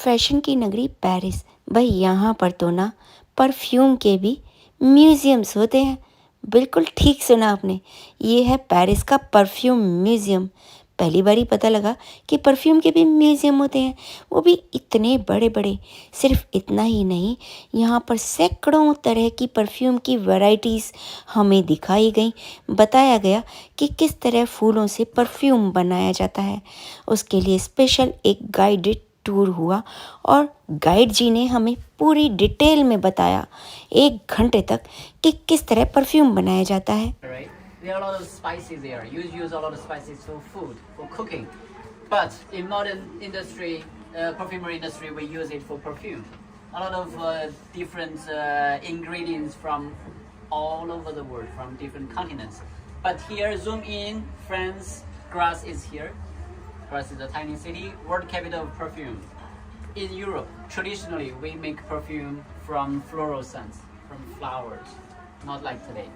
Fashion की नगरी Paris, भाई यहाँ पर तो ना परफ्यूम के भी म्यूज़ियम्स होते हैं। बिल्कुल ठीक सुना आपने, ये है पेरिस का परफ्यूम म्यूज़ियम। पहली बार ही पता लगा कि परफ्यूम के भी म्यूज़ियम होते हैं, वो भी इतने बड़े बड़े। सिर्फ इतना ही नहीं, यहाँ पर सैकड़ों तरह की परफ्यूम की वैरायटीज़ हमें दिखाई गई। बताया गया कि किस तरह फूलों से परफ्यूम बनाया जाता है। उसके लिए स्पेशल एक गाइडेड टूर हुआ और गाइड जी ने हमें पूरी डिटेल में बताया 1 घंटे तक कि किस तरह परफ्यूम बनाया जाता है। Right? There are a lot of spices there. You use a lot of spices for food, for cooking. But in modern industry, perfumery industry, we use it for perfume. A lot of different ingredients from all over the world, from different continents. But here, zoom in, France, Grasse is here. Grasse is a tiny city, world capital of perfume. In Europe, traditionally, we make perfume from floral scents, from flowers, not like today.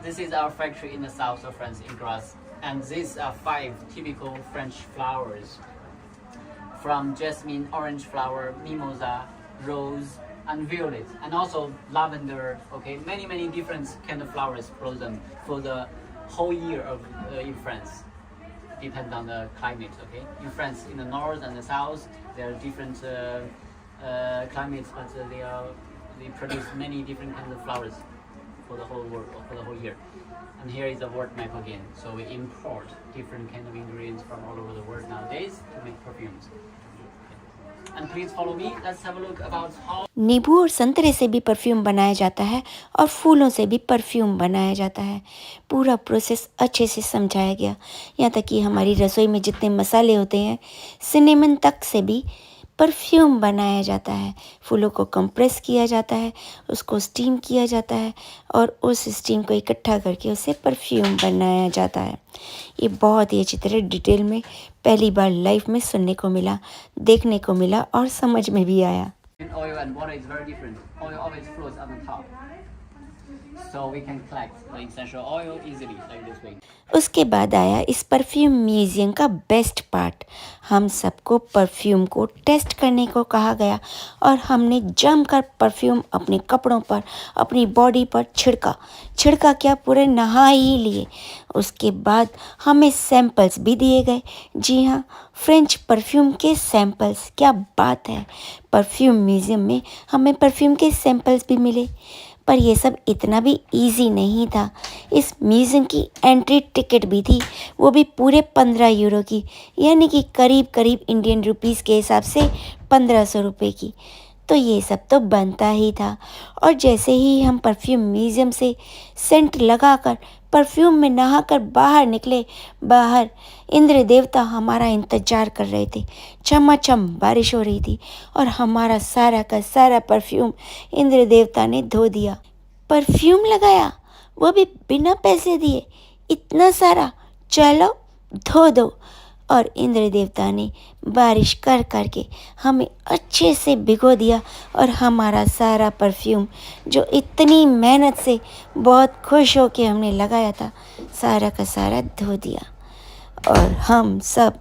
This is our factory in the south of France, in Grasse, and these are 5 typical French flowers, from jasmine, orange flower, mimosa, rose, and violet, and also lavender. Okay, many different kind of flowers blossom for the whole year of in France. Depends on the climate. Okay, in France, in the north and the south, there are different climates, but they produce many different kinds of flowers for the whole world, for the whole year. And here is the world map again. So we import different kind of ingredients from all over the world nowadays to make perfumes. And please follow me. Let's have a look about how. नींबू और संतरे से भी perfume बनाया जाता है और फूलों से भी परफ्यूम बनाया जाता है। पूरा प्रोसेस अच्छे से समझाया गया, यहाँ तक कि हमारी रसोई में जितने मसाले होते हैं, सिनेमन तक से भी परफ्यूम बनाया जाता है। फूलों को कंप्रेस किया जाता है, उसको स्टीम किया जाता है और उस स्टीम को इकट्ठा करके उससे परफ्यूम बनाया जाता है। ये बहुत ही अच्छी तरह डिटेल में पहली बार लाइफ में सुनने को मिला, देखने को मिला और समझ में भी आया। Oil and water is very different. Oil always floats on the top, so we can collect the essential oil easily like this way. उसके बाद आया इस परफ्यूम म्यूज़ियम का बेस्ट पार्ट। हम सबको परफ्यूम को टेस्ट करने को कहा गया और हमने जमकर परफ्यूम अपने कपड़ों पर, अपनी बॉडी पर छिड़का क्या, पूरे नहा ही लिए। उसके बाद हमें सैंपल्स भी दिए गए। जी हाँ, फ्रेंच परफ्यूम के सैंपल्स, क्या बात है। परफ्यूम म्यूज़ियम में हमें परफ्यूम के सैंपल्स भी मिले। पर ये सब इतना भी इजी नहीं था। इस म्यूज़ियम की एंट्री टिकट भी थी, वो भी पूरे 15 यूरो की, यानी कि करीब इंडियन रुपीस के हिसाब से 1500 रुपये की। तो ये सब तो बनता ही था। और जैसे ही हम परफ्यूम म्यूज़ियम से सेंट लगाकर, परफ्यूम में नहाकर बाहर निकले, बाहर इंद्र देवता हमारा इंतज़ार कर रहे थे। झमाझम बारिश हो रही थी और हमारा सारा का सारा परफ्यूम इंद्र देवता ने धो दिया। परफ्यूम लगाया, वो भी बिना पैसे दिए, इतना सारा, चलो धो दो। और इंद्र देवता ने बारिश कर के हमें अच्छे से भिगो दिया और हमारा सारा परफ्यूम, जो इतनी मेहनत से बहुत खुश हो के हमने लगाया था, सारा का सारा धो दिया। और हम सब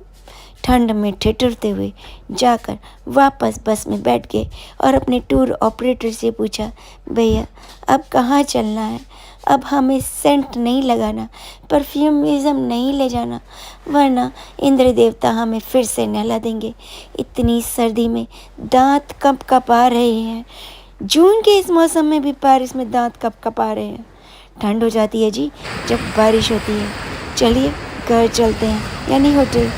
ठंड में ठिठुरते हुए जाकर वापस बस में बैठ गए और अपने टूर ऑपरेटर से पूछा, भैया अब कहाँ चलना है? अब हमें सेंट नहीं लगाना, परफ्यूम म्यूज़ियम नहीं ले जाना, वरना इंद्र देवता हमें फिर से नहला देंगे। इतनी सर्दी में दांत कँपा रहे हैं। जून के इस मौसम में भी पेरिस में दांत कँपा रहे हैं। ठंड हो जाती है जी जब बारिश होती है। चलिए घर चलते हैं, यानी होटल।